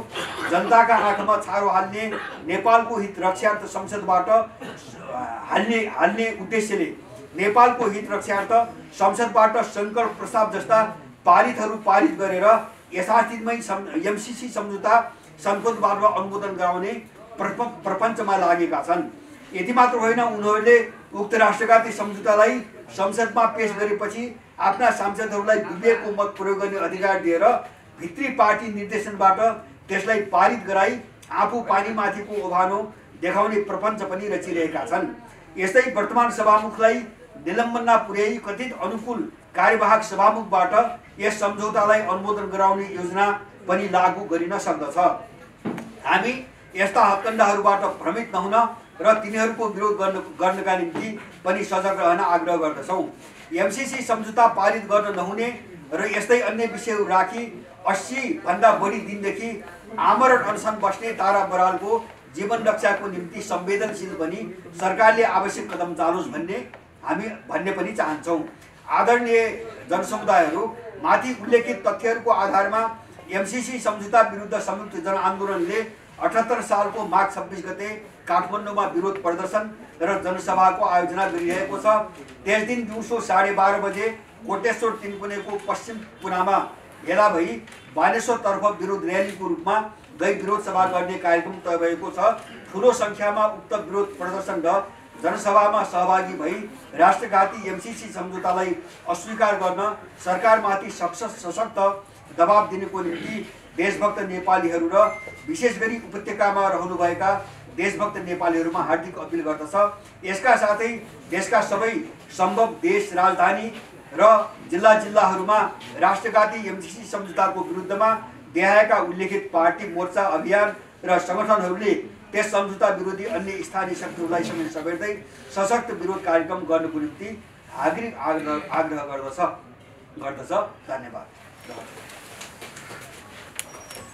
S5: जनताका आँखामा छारो हाल्ने नेपालको हित रक्षार्थ संसदबाट हाल्ने उद्देश्यले नेपालको हित रक्षार्थ संसदबाट संकल्प प्रस्ताव जस्ता पारित गरेर यथास्थितिमै एमसीसी सम्झौता संसदबाट अनुमोदन गराउने प्रपञ्चमा लागेका छन्। यति मात्र होइन, उनीहरूले उक्त राष्ट्रघाती सम्झौतालाई संसदमा पेश गरेपछि आफ्ना सांसदहरूलाई विवेकको मत प्रयोग गर्ने अधिकार दिएर भित्री पार्टी निर्देशनबाट त्यसलाई पारित गराई आफू पानीमाथिको ओभानो देखाउने प्रपञ्च पनि रचिरहेका छन्। यस्तै वर्तमान सभामुखलाई निलम्बनमा पुर्याई कथित अनुकूल कार्यवाहक सभामुखबाट यस सम्झौतालाई अनुमोदन गराउने योजना पनि लागू गरिन सक्दछ। हामी यस्ता हत्कण्डाहरूबाट भ्रमित नहुन र तिनीहरूको विरोध गर्नका निम्ति पनि सजग रहन आग्रह गर्दछौँ। एमसीसी सम्झौता पारित गर्न नहुने र यस्तै अन्य विषयहरू राखी 80 भन्दा बढी दिनदेखि आमरण अनसन बस्ने तारा बरालको जीवन रक्षाको निम्ति संवेदनशील बनी सरकारले आवश्यक कदम चालोस् भन्ने पनि चाहन्छौँ। आदरणीय जनसमुदायहरू, माथि उल्लेखित तथ्यहरूको आधारमा एमसीसी सम्झौता विरुद्ध संयुक्त जनआन्दोलनले 78 सालको माघ 26 गते काठमाडौँमा विरोध प्रदर्शन र जनसभाको आयोजना गरिरहेको छ। त्यस दिन दिउँसो 12:30 बजे कोटेश्वर तिनकुनेको पश्चिम कुनामा भेला भई बानेश्वरतर्फ विरोध र्यालीको रूपमा गई विरोध सभा गर्ने कार्यक्रम तय भएको छ। ठुलो सङ्ख्यामा उक्त विरोध प्रदर्शन र जनसभामा सहभागी भई राष्ट्रघाती एमसीसी सम्झौतालाई अस्वीकार गर्न सरकारमाथि सशक्त दबाब दिनको निम्ति देशभक्त नेपालीहरू र विशेष गरी उपत्यकामा रहनुभएका देशभक्त नेपालीहरूमा हार्दिक अपिल गर्दछ। यसका साथै देशका सबै सम्भव देश राजधानी र जिल्लाहरूमा राष्ट्रघाती एमसीसी सम्झौताको विरुद्धमा देखाएका उल्लेखित पार्टी, मोर्चा, अभियान र सङ्गठनहरूले त्यस सम्झौता विरोधी अन्य स्थानीय शक्तिहरूलाई समेत समेट्दै सशक्त विरोध कार्यक्रम गर्नको निम्ति आग्रह गर्दछ। धन्यवाद।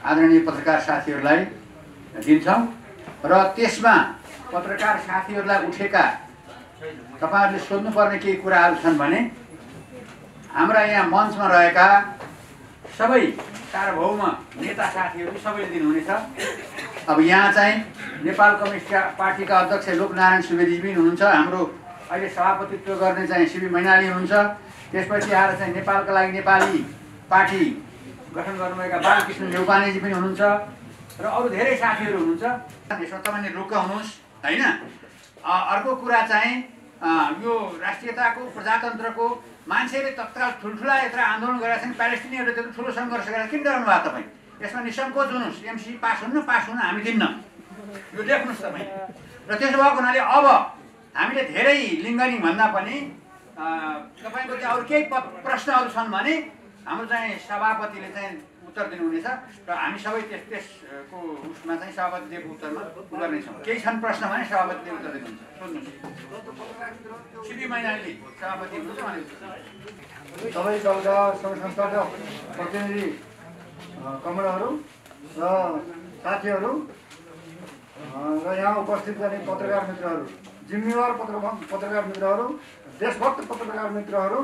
S4: आदरणीय पत्रकार साथीहरूलाई दिन्छौँ र त्यसमा पत्रकार साथीहरूलाई उठेका तपाईँहरूले सोध्नुपर्ने केही कुराहरू छन् भने हाम्रा यहाँ मञ्चमा रहेका सबै सार्वभौम नेता साथीहरू सबैले दिनुहुनेछ। अब यहाँ चाहिँ नेपाल कम्युनिस्ट पार्टीका अध्यक्ष लोकनारायण सुवेदी पनि हुनुहुन्छ, हाम्रो अहिले सभापतित्व गर्ने चाहिँ सिबी मैनाली हुनुहुन्छ, त्यसपछि आएर चाहिँ नेपालका लागि नेपाली पार्टी गठन गर्नुभएका बालकृष्ण नेउपानेजी पनि हुनुहुन्छ र अरू धेरै साथीहरू हुनुहुन्छ। तपाईँले रुक्क हुनुहोस् होइन। अर्को कुरा चाहिँ यो राष्ट्रियताको प्रजातन्त्रको मान्छेले तत्काल ठुल्ठुला यत्र आन्दोलन गरेका छन्, प्यालेस्टिनीहरूले त्यत्रो ठुलो सङ्घर्ष गरेर किन डराउनु भएको तपाईँ? यसमा निसङ्कोच हुनुहोस्, एमसी पास हुन हामी दिन्न, यो लेख्नुहोस् तपाईँ। र त्यसो भएको हुनाले अब हामीले धेरै लिङ्गनिङ भन्दा पनि तपाईँको चाहिँ अरू केही प्रश्नहरू छन् भने हाम्रो चाहिँ सभापतिले चाहिँ उत्तर दिनुहुनेछ र हामी सबै त्यसको उसमा चाहिँ सभापतिदेवको उत्तरमा गर्नेछौँ। केही छन् प्रश्न भने सभापतिले उत्तर दिनुहुन्छ, सोध्नुहोस्। सिपी मैनाली सभापति हुनुहुन्छ भने
S7: सबै दलका सङ्घ संस्थाका प्रतिनिधि कमरेडहरू र साथीहरू र यहाँ उपस्थित गर्ने पत्रकार मित्रहरू, जिम्मेवार पत्रकार मित्रहरू, देशभक्त पत्रकार मित्रहरू,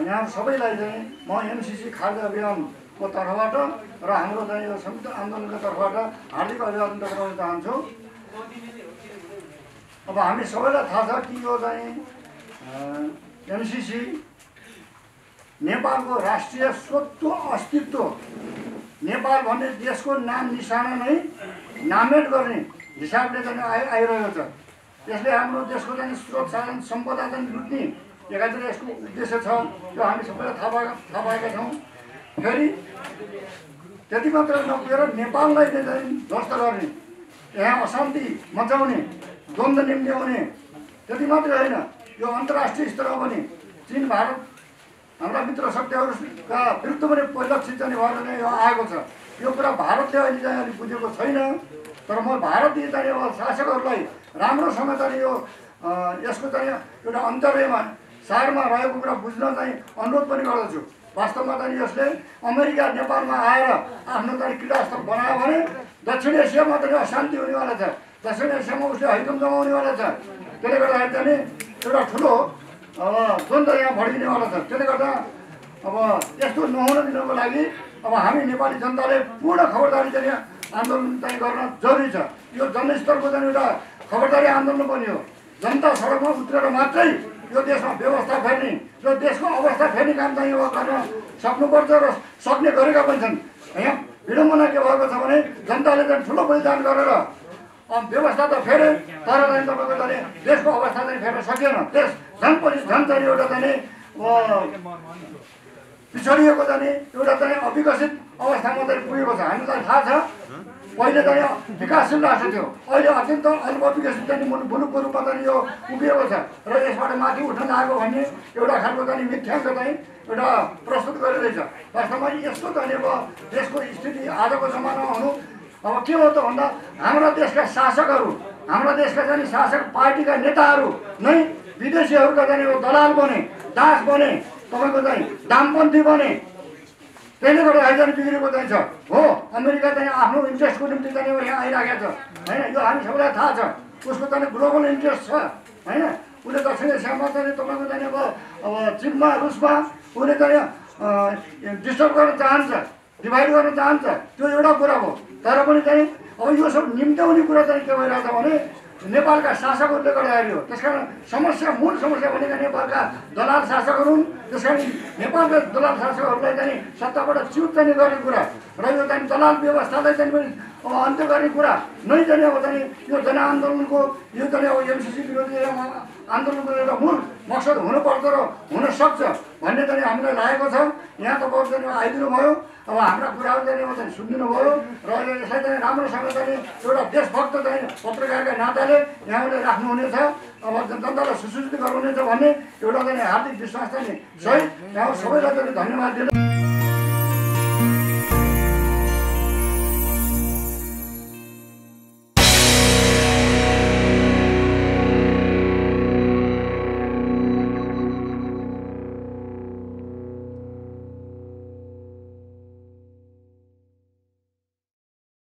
S7: यहाँ सबैलाई चाहिँ म एमसिसी खाद्य अभियानको तर्फबाट र हाम्रो चाहिँ यो संयुक्त आन्दोलनको तर्फबाट हार्दिक अभिवादन गर्न चाहन्छु। अब हामी सबैलाई थाहा छ कि यो चाहिँ एमसिसी नेपालको राष्ट्रिय स्वत्व अस्तित्व, नेपाल भन्ने देशको नाम निशाना नै नामेट गर्ने हिसाबले चाहिँ आइरहेको छ। यसले हाम्रो देशको चाहिँ स्रोत साधन सम्पदा चाहिँ लुट्ने एकातिर यसको उद्देश्य छ, यो हामी सबैलाई थाहा भएका छौँ। फेरि त्यति मात्र नपुगेर नेपाललाई चाहिँ ध्वस्त गर्ने, यहाँ अशान्ति मचाउने, द्वन्द्व निम्त्याउने, त्यति मात्रै होइन, यो अन्तर्राष्ट्रिय स्तरमा पनि चीन भारत हाम्रा मित्र शक्तिहरूका विरुद्ध पनि परिलक्षित चाहिँ भएर नै यो आएको छ। यो कुरा भारतले अहिले चाहिँ अलिक बुझेको छैन, तर म भारतीय चाहिँ अब शासकहरूलाई राम्रोसँग चाहिँ यो यसको चाहिँ एउटा अन्तर्यमा सारमा रहेको कुरा बुझ्न चाहिँ अनुरोध पनि गर्दछु। वास्तवमा चाहिँ यसले अमेरिका नेपालमा आएर आफ्नो चाहिँ क्रीडास्थल बनायो भने दक्षिण एसियामा चाहिँ अशान्ति हुनेवाला छ, दक्षिण एसियामा उसले हैकम जमाउनेवाला छ। त्यसले गर्दाखेरि चाहिँ एउटा ठुलो द्वन्द्व यहाँ भड्किनेवाला छ। त्यसले गर्दा अब यस्तो नहुन दिनको लागि अब हामी नेपाली जनताले पूर्ण खबरदारी चाहिँ आन्दोलन चाहिँ गर्न जरुरी छ। यो जनस्तरको चाहिँ एउटा खबरदारी आन्दोलन पनि हो। जनता सडकमा उत्रेर मात्रै यो देशमा व्यवस्था फेर्ने, यो देशको अवस्था फेर्ने काम चाहिँ यो गर्न सक्नुपर्छ र सक्ने गरेका पनि छन्। यहाँ विडम्बना के भएको छ भने जनताले चाहिँ ठुलो बलिदान गरेर व्यवस्था त फेरे, तर चाहिँ तपाईँको चाहिँ देशको अवस्था चाहिँ फेर्न सकिएन। देश झन् चाहिँ एउटा चाहिँ पिछडिएको चाहिँ एउटा चाहिँ अविकसित अवस्थामा चाहिँ पुगेको छ। हामीलाई थाहा छ पहिले चाहिँ विकासशील राष्ट्र थियो, अहिले अत्यन्त अल्पविकसित चाहिँ मुलुकको रूपमा चाहिँ यो उभिएको छ र यसबाट माथि उठ्न लागेको भन्ने एउटा खालको चाहिँ मिथ्याङ्क चाहिँ एउटा प्रस्तुत गरिरहेछ। वास्तवमा यस्तो चाहिँ अब देशको स्थिति आजको जमानामा हुनु अब के हो त भन्दा हाम्रा देशका शासकहरू, हाम्रा देशका चाहिँ शासक पार्टीका नेताहरू नै विदेशीहरूका चाहिँ दलाल बने, दास बने, तपाईँको चाहिँ दामपन्थी बने। त्यसले गर्दाखेरि चाहिँ बिग्रेको चाहिँ छ हो। अमेरिका चाहिँ आफ्नो इन्ट्रेस्टको निम्ति चाहिँ यहाँ आइराखेको छ होइन, यो हामी सबैलाई थाहा छ। उसको चाहिँ ग्लोबल इन्ट्रेस्ट छ होइन। उसले दक्षिण एसियामा चाहिँ तपाईँको चाहिँ अब चिनमा रुसमा उसले चाहिँ डिस्टर्ब गर्न चाहन्छ, डिभाइड गर्न चाहन्छ, त्यो एउटा कुरा हो। तर पनि चाहिँ अब यो सब निम्त्याउने कुरा चाहिँ के भइरहेछ भने नेपालका शासकहरूले गर्दाखेरि हो। त्यसकारण समस्या, मूल समस्या भनेको नेपालका दलाल शासकहरू हुन्। त्यसकारण नेपालका दलाल शासकहरूलाई चाहिँ सत्ताबाट च्युत चाहिँ गर्ने कुरा र यो चाहिँ दलाल व्यवस्थालाई चाहिँ पनि अब अन्त्य गर्ने कुरा नै चाहिँ अब चाहिँ यो जनआन्दोलनको, यो चाहिँ अब एमसिसी विरोधी आन्दोलनको एउटा मूल मकसद हुनुपर्छ र हुन सक्छ भन्ने चाहिँ हामीलाई लागेको छ। यहाँ तपाईँहरू चाहिँ आइदिनु भयो, अब हाम्रा कुराहरू चाहिँ सुनिदिनु भयो र यसलाई चाहिँ राम्रोसँग चाहिँ एउटा देशभक्त चाहिँ पत्रकारका नाताले यहाँले राख्नुहुनेछ, अब जनतालाई सुसूचित गर्नुहुनेछ भन्ने एउटा चाहिँ हार्दिक विश्वास चाहिँ सहित यहाँ सबैलाई चाहिँ धन्यवाद दिनु।